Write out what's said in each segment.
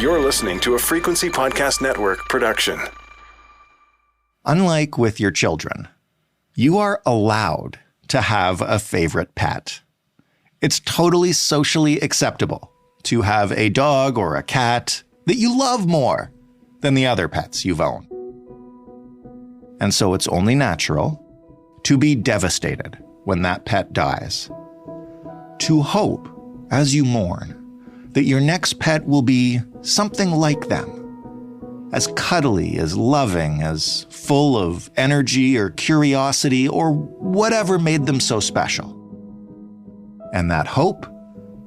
You're listening to a Frequency Podcast Network production. Unlike with your children, you are allowed to have a favorite pet. It's totally socially acceptable to have a dog or a cat that you love more than the other pets you've owned. And so it's only natural to be devastated when that pet dies. To hope, as you mourn, that your next pet will be something like them. As cuddly, as loving, as full of energy or curiosity or whatever made them so special. And that hope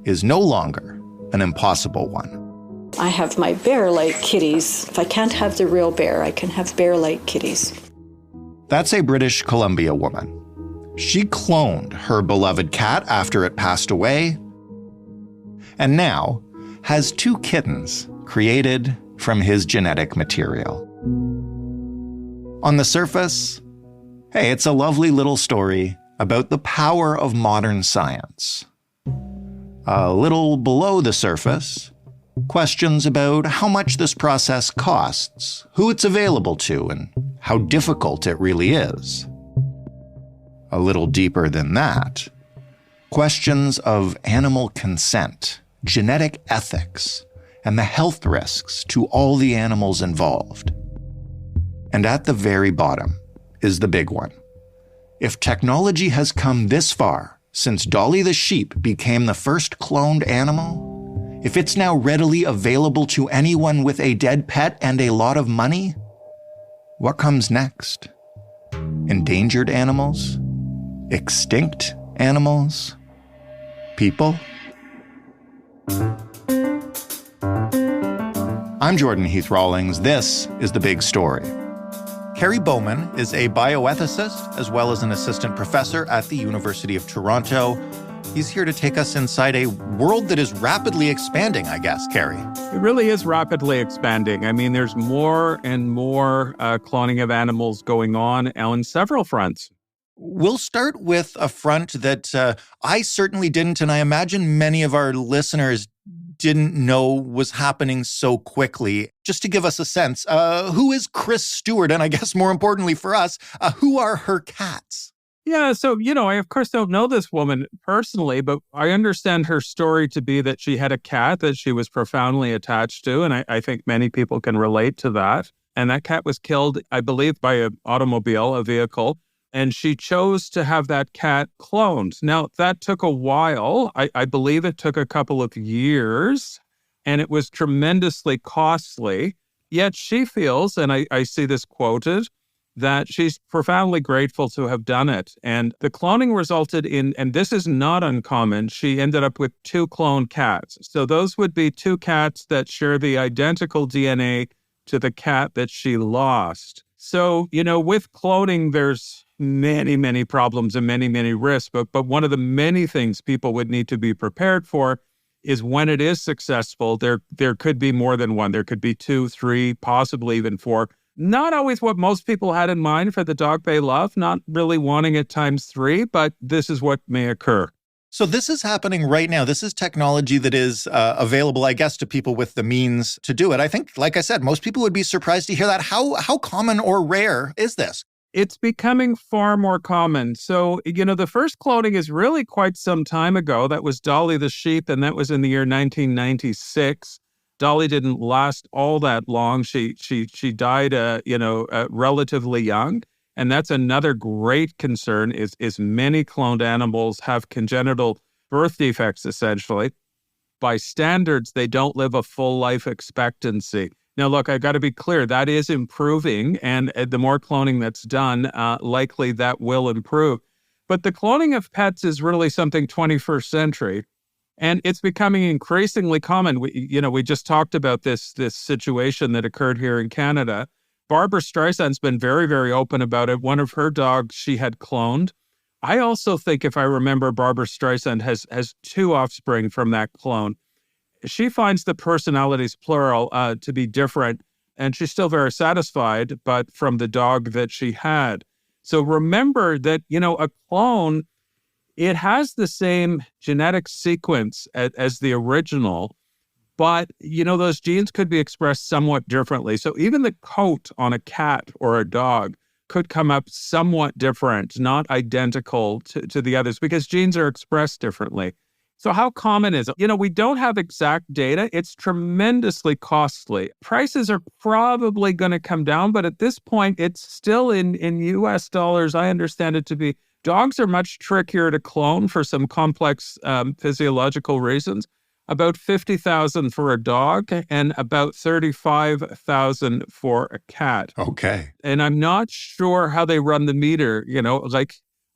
is no longer an impossible one. I have my bear-like kitties. If I can't have the real bear, I can have bear-like kitties. That's a British Columbia woman. She cloned her beloved cat after it passed away, and now has 2 kittens created from his genetic material. On the surface, hey, it's a lovely little story about the power of modern science. A little below the surface, questions about how much this process costs, who it's available to, and how difficult it really is. A little deeper than that, questions of animal consent, genetic ethics, and the health risks to all the animals involved. And at the very bottom is the big one. If technology has come this far since Dolly the sheep became the first cloned animal, if it's now readily available to anyone with a dead pet and a lot of money, what comes next? Endangered animals? Extinct animals? People? I'm Jordan Heath Rawlings. This is The Big Story. Kerry Bowman is a bioethicist as well as an assistant professor at the University of Toronto. He's here to take us inside a world that is rapidly expanding, I guess, Kerry. It really is rapidly expanding. I mean, there's more and more cloning of animals going on several fronts. We'll start with a front that I certainly didn't, and I imagine many of our listeners didn't know was happening so quickly. Just to give us a sense, who is Chris Stewart? And I guess more importantly for us, who are her cats? Yeah, so, I of course don't know this woman personally, but I understand her story to be that she had a cat that she was profoundly attached to, and I think many people can relate to that. And that cat was killed, I believe, by an automobile, a vehicle, and she chose to have that cat cloned. Now, that took a while. I believe it took a couple of years, and it was tremendously costly. Yet she feels, and I see this quoted, that she's profoundly grateful to have done it. And the cloning resulted in, and this is not uncommon, she ended up with 2 cloned cats. So those would be 2 cats that share the identical DNA to the cat that she lost. So, with cloning, there's many, many problems and many, many risks. But one of the many things people would need to be prepared for is when it is successful, there could be more than one. There could be 2, 3, possibly even 4. Not always what most people had in mind for the dog they love, not really wanting it times 3, but this is what may occur. So this is happening right now. This is technology that is available, I guess, to people with the means to do it. I think, like I said, most people would be surprised to hear that. How common or rare is this? It's becoming far more common. So, the first cloning is really quite some time ago. That was Dolly the sheep, and that was in the year 1996. Dolly didn't last all that long. She died, relatively young. And that's another great concern is many cloned animals have congenital birth defects, essentially. By standards, they don't live a full life expectancy. Now, look, I got to be clear, that is improving. And the more cloning that's done, likely that will improve. But the cloning of pets is really something 21st century. And it's becoming increasingly common. We just talked about this situation that occurred here in Canada. Barbara Streisand's been very, very open about it. One of her dogs she had cloned. I also think, if I remember, Barbara Streisand has 2 offspring from that clone. She finds the personalities, plural, to be different, and she's still very satisfied, but from the dog that she had. So remember that, a clone, it has the same genetic sequence as the original, But, those genes could be expressed somewhat differently. So even the coat on a cat or a dog could come up somewhat different, not identical to the others, because genes are expressed differently. So how common is it? We don't have exact data. It's tremendously costly. Prices are probably going to come down, but at this point, it's still in US dollars. I understand it to be. Dogs are much trickier to clone for some complex physiological reasons. About $50,000 for a dog and about $35,000 for a cat. Okay. And I'm not sure how they run the meter,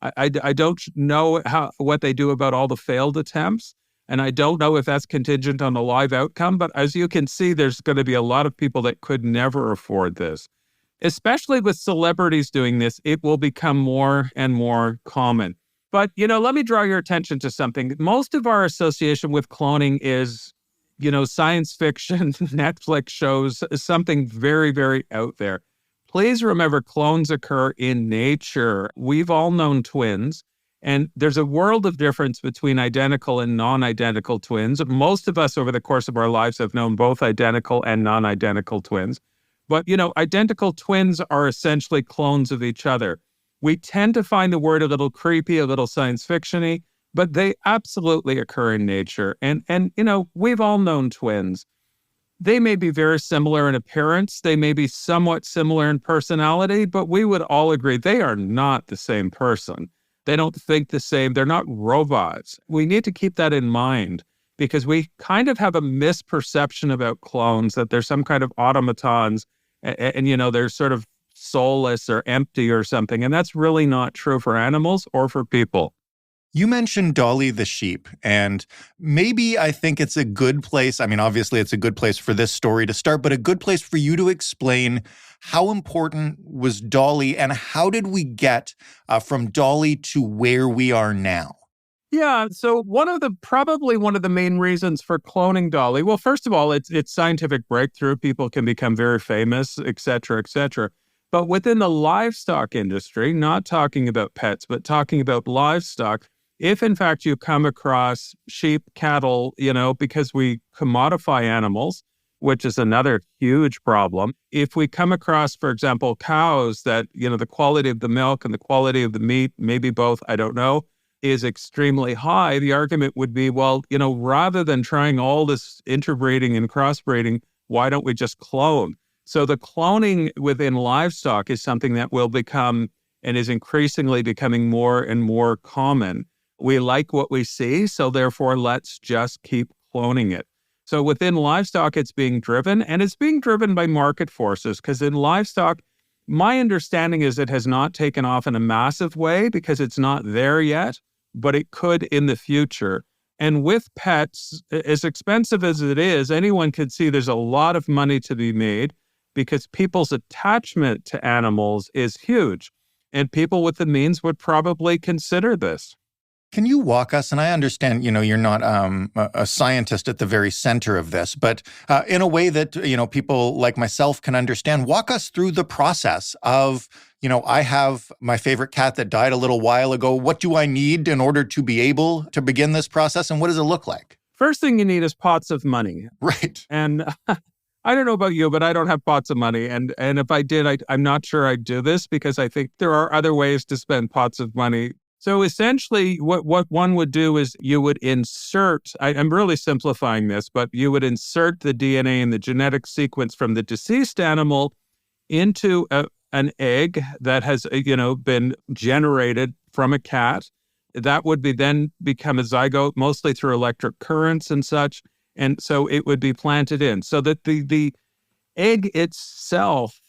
I don't know what they do about all the failed attempts, and I don't know if that's contingent on a live outcome, but as you can see, there's going to be a lot of people that could never afford this. Especially with celebrities doing this, it will become more and more common. But, let me draw your attention to something. Most of our association with cloning is, science fiction, Netflix shows, something very, very out there. Please remember, clones occur in nature. We've all known twins, and there's a world of difference between identical and non-identical twins. Most of us over the course of our lives have known both identical and non-identical twins. But, identical twins are essentially clones of each other. We tend to find the word a little creepy, a little science fiction-y, but they absolutely occur in nature. And we've all known twins. They may be very similar in appearance. They may be somewhat similar in personality, but we would all agree they are not the same person. They don't think the same. They're not robots. We need to keep that in mind because we kind of have a misperception about clones, that they're some kind of automatons and they're sort of soulless or empty or something. And that's really not true for animals or for people. You mentioned Dolly the sheep, and maybe I think it's a good place. I mean, obviously it's a good place for this story to start, but a good place for you to explain how important was Dolly and how did we get from Dolly to where we are now? Yeah, so probably one of the main reasons for cloning Dolly, well, first of all, it's scientific breakthrough. People can become very famous, et cetera, et cetera. But within the livestock industry, not talking about pets, but talking about livestock, if in fact you come across sheep, cattle, because we commodify animals, which is another huge problem. If we come across, for example, cows that, the quality of the milk and the quality of the meat, maybe both, I don't know, is extremely high, the argument would be, well, rather than trying all this interbreeding and crossbreeding, why don't we just clone? So the cloning within livestock is something that will become and is increasingly becoming more and more common. We like what we see, so therefore let's just keep cloning it. So within livestock, it's being driven, and it's being driven by market forces, because in livestock, my understanding is it has not taken off in a massive way because it's not there yet, but it could in the future. And with pets, as expensive as it is, anyone could see there's a lot of money to be made, because people's attachment to animals is huge, and people with the means would probably consider this. Can you walk us, and I understand, you're not a scientist at the very center of this, but in a way that, people like myself can understand, walk us through the process of, I have my favorite cat that died a little while ago. What do I need in order to be able to begin this process, and what does it look like? First thing you need is pots of money. Right. And I don't know about you, but I don't have pots of money. And if I did, I'm not sure I'd do this, because I think there are other ways to spend pots of money. So essentially, what one would do is you would insert, I'm really simplifying this, but you would insert the DNA and the genetic sequence from the deceased animal into an egg that has, been generated from a cat. That would then become a zygote, mostly through electric currents and such. And so it would be planted in, so that the egg itself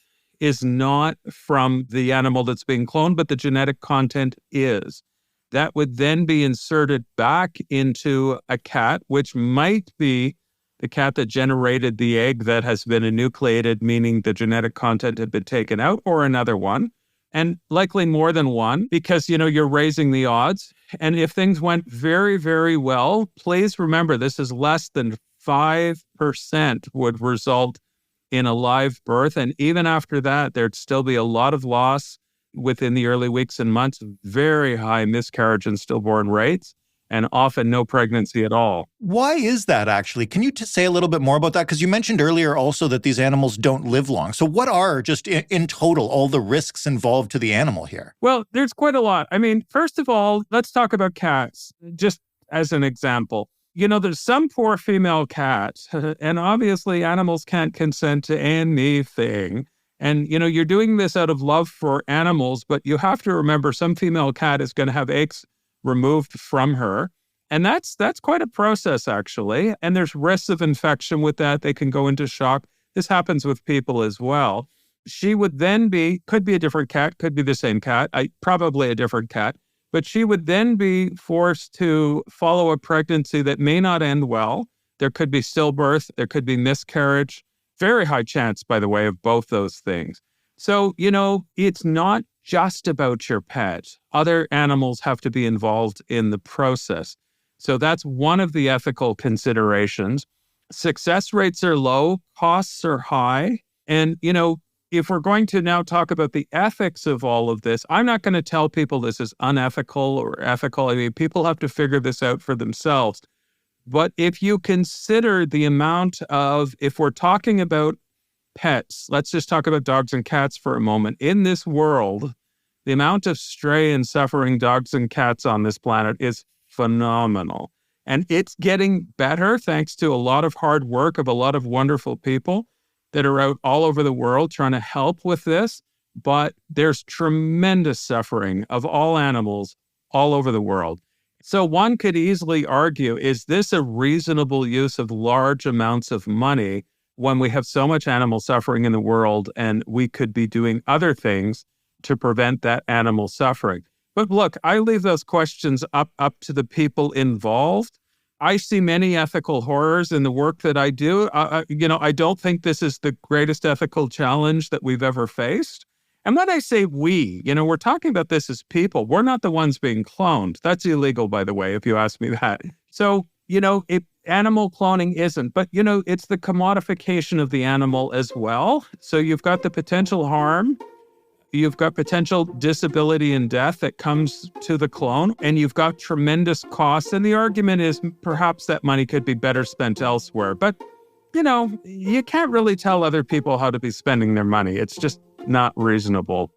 is not from the animal that's being cloned, but the genetic content is. That would then be inserted back into a cat, which might be the cat that generated the egg that has been enucleated, meaning the genetic content had been taken out, or another one, and likely more than one, because, you're raising the odds. And if things went very, very well, please remember, this is less than 5% would result in a live birth. And even after that, there'd still be a lot of loss within the early weeks and months, very high miscarriage and stillborn rates. and often no pregnancy at all. Why is that, actually? Can you say a little bit more about that? Because you mentioned earlier also that these animals don't live long. So what are, just in total, all the risks involved to the animal here? Well, there's quite a lot. I mean, first of all, let's talk about cats, just as an example. There's some poor female cat, and obviously animals can't consent to anything. And, you're doing this out of love for animals, but you have to remember some female cat is going to have eggs removed from her. And that's quite a process, actually. And there's risks of infection with that. They can go into shock. This happens with people as well. She would then could be a different cat, could be the same cat, probably a different cat, but she would then be forced to follow a pregnancy that may not end well. There could be stillbirth, there could be miscarriage. Very high chance, by the way, of both those things. So, it's not just about your pet. Other animals have to be involved in the process. So that's one of the ethical considerations. Success rates are low, costs are high. And, if we're going to now talk about the ethics of all of this, I'm not going to tell people this is unethical or ethical. I mean, people have to figure this out for themselves. But if you consider the amount of, if we're talking about pets, let's just talk about dogs and cats for a moment. In this world, the amount of stray and suffering dogs and cats on this planet is phenomenal. And it's getting better thanks to a lot of hard work of a lot of wonderful people that are out all over the world trying to help with this. But there's tremendous suffering of all animals all over the world. So one could easily argue, is this a reasonable use of large amounts of money when we have so much animal suffering in the world and we could be doing other things to prevent that animal suffering? But look, I leave those questions up to the people involved. I see many ethical horrors in the work that I do. I don't think this is the greatest ethical challenge that we've ever faced. And when I say we, we're talking about this as people. We're not the ones being cloned. That's illegal, by the way, if you ask me that. So, animal cloning isn't. But, it's the commodification of the animal as well. So you've got the potential harm. You've got potential disability and death that comes to the clone. And you've got tremendous costs. And the argument is perhaps that money could be better spent elsewhere. But, you can't really tell other people how to be spending their money. It's just not reasonable.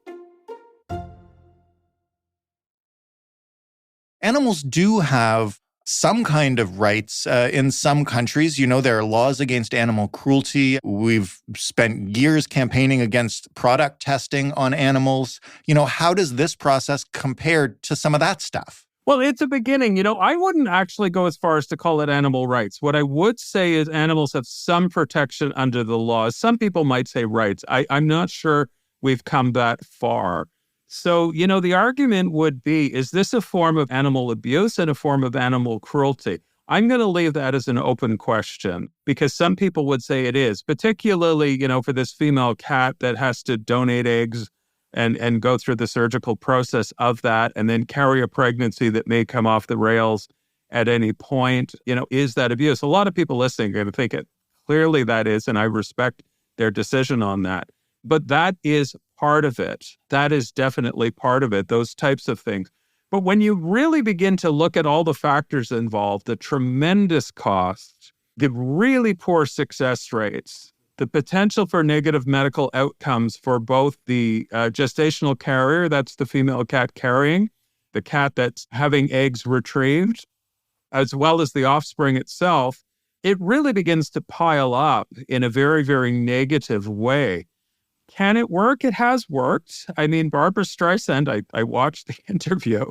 Animals do have some kind of rights in some countries. There are laws against animal cruelty. We've spent years campaigning against product testing on animals. How does this process compare to some of that stuff? Well, it's a beginning. I wouldn't actually go as far as to call it animal rights. What I would say is animals have some protection under the laws. Some people might say rights. I'm not sure we've come that far. So, the argument would be, is this a form of animal abuse and a form of animal cruelty? I'm going to leave that as an open question because some people would say it is, particularly, for this female cat that has to donate eggs and go through the surgical process of that and then carry a pregnancy that may come off the rails at any point. Is that abuse? A lot of people listening are going to think it clearly that is, and I respect their decision on that. But that is part of it. That is definitely part of it, those types of things. But when you really begin to look at all the factors involved, the tremendous costs, the really poor success rates, the potential for negative medical outcomes for both the gestational carrier, that's the female cat carrying, the cat that's having eggs retrieved, as well as the offspring itself, it really begins to pile up in a very, very negative way. Can it work? It has worked. I mean, Barbara Streisand, I watched the interview.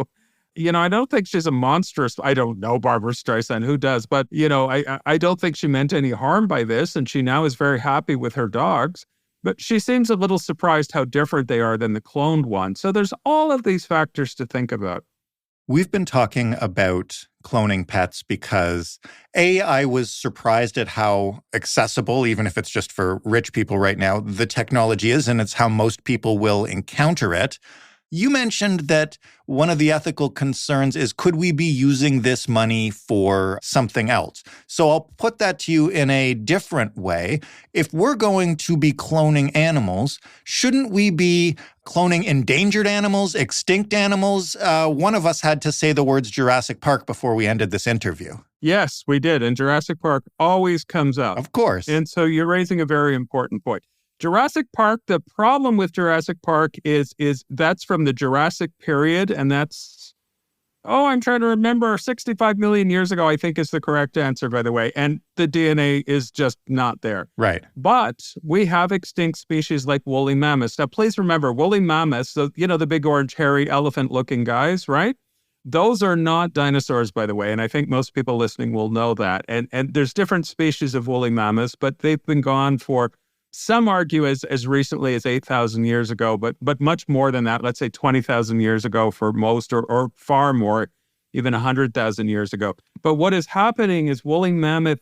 I don't think she's a monstrous. I don't know Barbara Streisand. Who does? But, I don't think she meant any harm by this. And she now is very happy with her dogs. But she seems a little surprised how different they are than the cloned one. So there's all of these factors to think about. We've been talking about cloning pets because, I was surprised at how accessible, even if it's just for rich people right now, the technology is, and it's how most people will encounter it. You mentioned that one of the ethical concerns is, could we be using this money for something else? So I'll put that to you in a different way. If we're going to be cloning animals, shouldn't we be cloning endangered animals, extinct animals? One of us had to say the words Jurassic Park before we ended this interview. Yes, we did. And Jurassic Park always comes up. Of course. And so you're raising a very important point. Jurassic Park, the problem with Jurassic Park is that's from the Jurassic period, and that's, I'm trying to remember, 65 million years ago, I think is the correct answer, by the way. And the DNA is just not there. Right. But we have extinct species like woolly mammoths. Now, please remember, woolly mammoths, the big orange, hairy, elephant-looking guys, right? Those are not dinosaurs, by the way, and I think most people listening will know that. And there's different species of woolly mammoths, but they've been gone for, some argue as recently as 8,000 years ago, but much more than that, let's say 20,000 years ago for most, or far more, even 100,000 years ago. But what is happening is woolly mammoth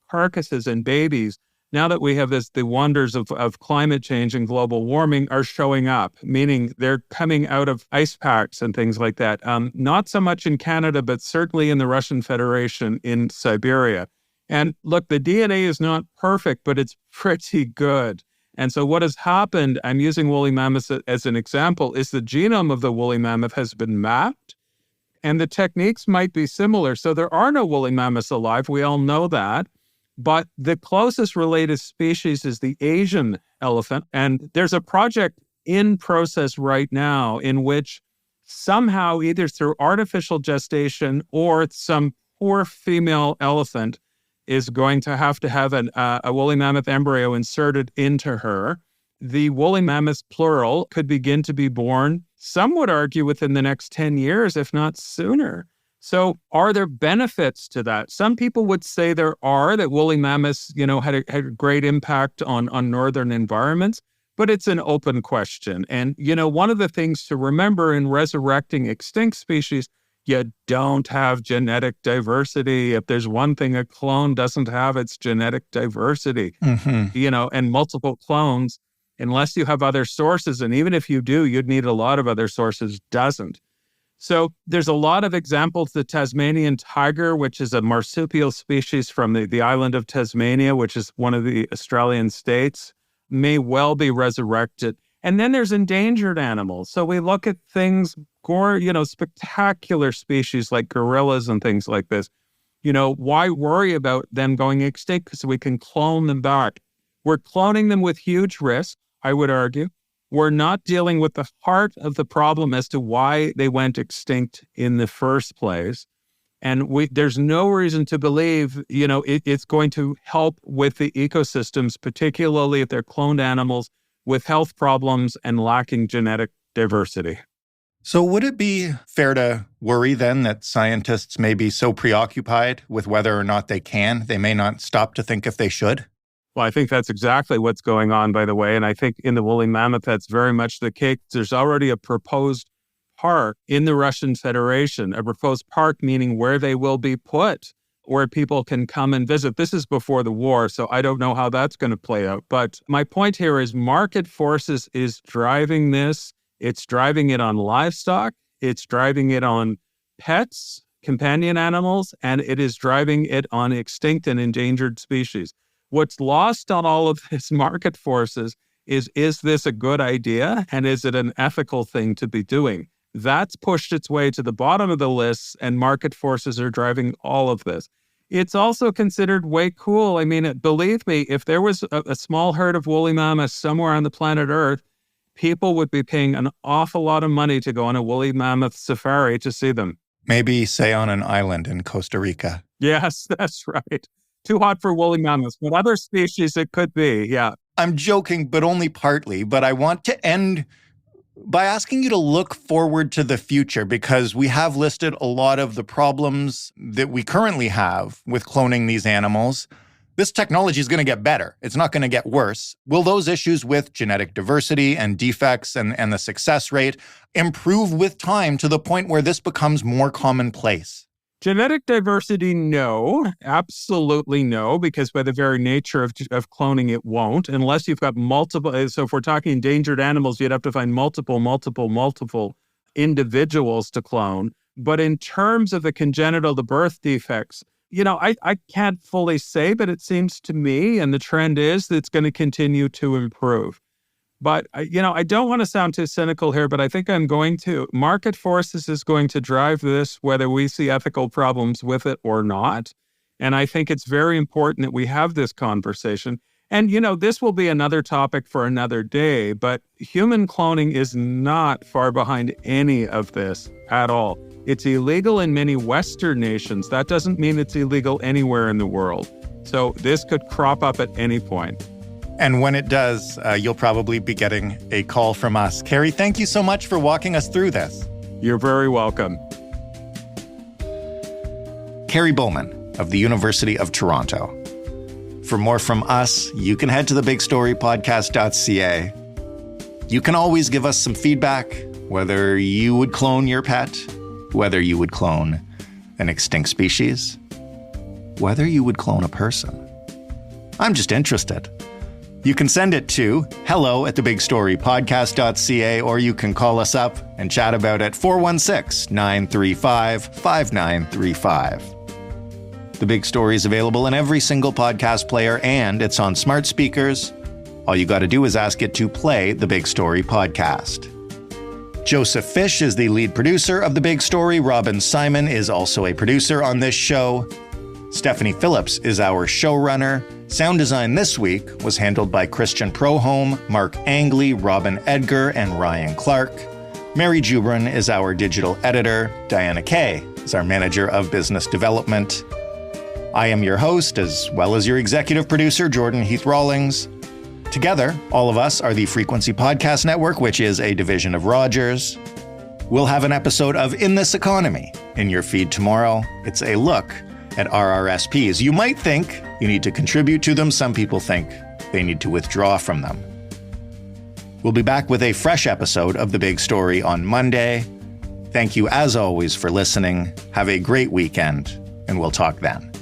carcasses and babies, now that we have the wonders of climate change and global warming, are showing up, meaning they're coming out of ice packs and things like that. Not so much in Canada, but certainly in the Russian Federation in Siberia. And look, the DNA is not perfect, but it's pretty good. And so what has happened, I'm using woolly mammoths as an example, is the genome of the woolly mammoth has been mapped, and the techniques might be similar. So there are no woolly mammoths alive. We all know that. But the closest related species is the Asian elephant. And there's a project in process right now in which somehow, either through artificial gestation or some poor female elephant is going to have a woolly mammoth embryo inserted into her. The woolly mammoths, plural, could begin to be born, some would argue, within the next 10 years, if not sooner. So are there benefits to that? Some people would say there are, that woolly mammoths, had a great impact on northern environments, but it's an open question. And, one of the things to remember in resurrecting extinct species, you don't have genetic diversity. If there's one thing a clone doesn't have, it's genetic diversity. Mm-hmm. And multiple clones, unless you have other sources, and even if you do, you'd need a lot of other sources, doesn't. So there's a lot of examples. The Tasmanian tiger, which is a marsupial species from the island of Tasmania, which is one of the Australian states, may well be resurrected. And then there's endangered animals. So we look at things, spectacular species like gorillas and things like this. Why worry about them going extinct? Because we can clone them back. We're cloning them with huge risk, I would argue. We're not dealing with the heart of the problem as to why they went extinct in the first place. And there's no reason to believe, it's going to help with the ecosystems, particularly if they're cloned animals with health problems and lacking genetic diversity. So would it be fair to worry then that scientists may be so preoccupied with whether or not they may not stop to think if they should? Well, I think that's exactly what's going on, by the way. And I think in the woolly mammoth, that's very much the case. There's already a proposed park in the Russian Federation, a proposed park meaning where they will be put, where people can come and visit. This is before the war, so I don't know how that's going to play out. But my point here is market forces is driving this. It's driving it on livestock. It's driving it on pets, companion animals, and it is driving it on extinct and endangered species. What's lost on all of this market forces is this a good idea? And is it an ethical thing to be doing? That's pushed its way to the bottom of the list, and market forces are driving all of this. It's also considered way cool. I mean, believe me, if there was a small herd of woolly mammoths somewhere on the planet Earth, people would be paying an awful lot of money to go on a woolly mammoth safari to see them. Maybe, say, on an island in Costa Rica. Yes, that's right. Too hot for woolly mammoths, but other species it could be, yeah. I'm joking, but only partly. But I want to end by asking you to look forward to the future, because we have listed a lot of the problems that we currently have with cloning these animals. This technology is going to get better. It's not going to get worse. Will those issues with genetic diversity and defects and the success rate improve with time to the point where this becomes more commonplace? Genetic diversity, no. Absolutely no, because by the very nature of cloning, it won't, unless you've got multiple. So if we're talking endangered animals, you'd have to find multiple individuals to clone. But in terms of the birth defects, I can't fully say, but it seems to me, and the trend is that it's going to continue to improve. But, I don't want to sound too cynical here, but I think I'm going to. Market forces is going to drive this, whether we see ethical problems with it or not. And I think it's very important that we have this conversation. And, this will be another topic for another day, but human cloning is not far behind any of this at all. It's illegal in many Western nations. That doesn't mean it's illegal anywhere in the world. So this could crop up at any point. And when it does, you'll probably be getting a call from us. Carrie, thank you so much for walking us through this. You're very welcome. Carrie Bowman of the University of Toronto. For more from us, you can head to thebigstorypodcast.ca. You can always give us some feedback, whether you would clone your pet, whether you would clone an extinct species, whether you would clone a person. I'm just interested. You can send it to hello@thebigstorypodcast.ca, or you can call us up and chat about it, 416-935-5935. The Big Story is available in every single podcast player, and it's on smart speakers. All you got to do is ask it to play The Big Story podcast. Joseph Fish is the lead producer of The Big Story. Robin Simon is also a producer on this show. Stephanie Phillips is our showrunner. Sound design this week was handled by Christian Prohome, Mark Angley, Robin Edgar, and Ryan Clark. Mary Jubrin is our digital editor. Diana Kay is our manager of business development. I am your host, as well as your executive producer, Jordan Heath Rawlings. Together, all of us are the Frequency Podcast Network, which is a division of Rogers. We'll have an episode of In This Economy in your feed tomorrow. It's a look at RRSPs. You might think you need to contribute to them. Some people think they need to withdraw from them. We'll be back with a fresh episode of The Big Story on Monday. Thank you, as always, for listening. Have a great weekend, and we'll talk then.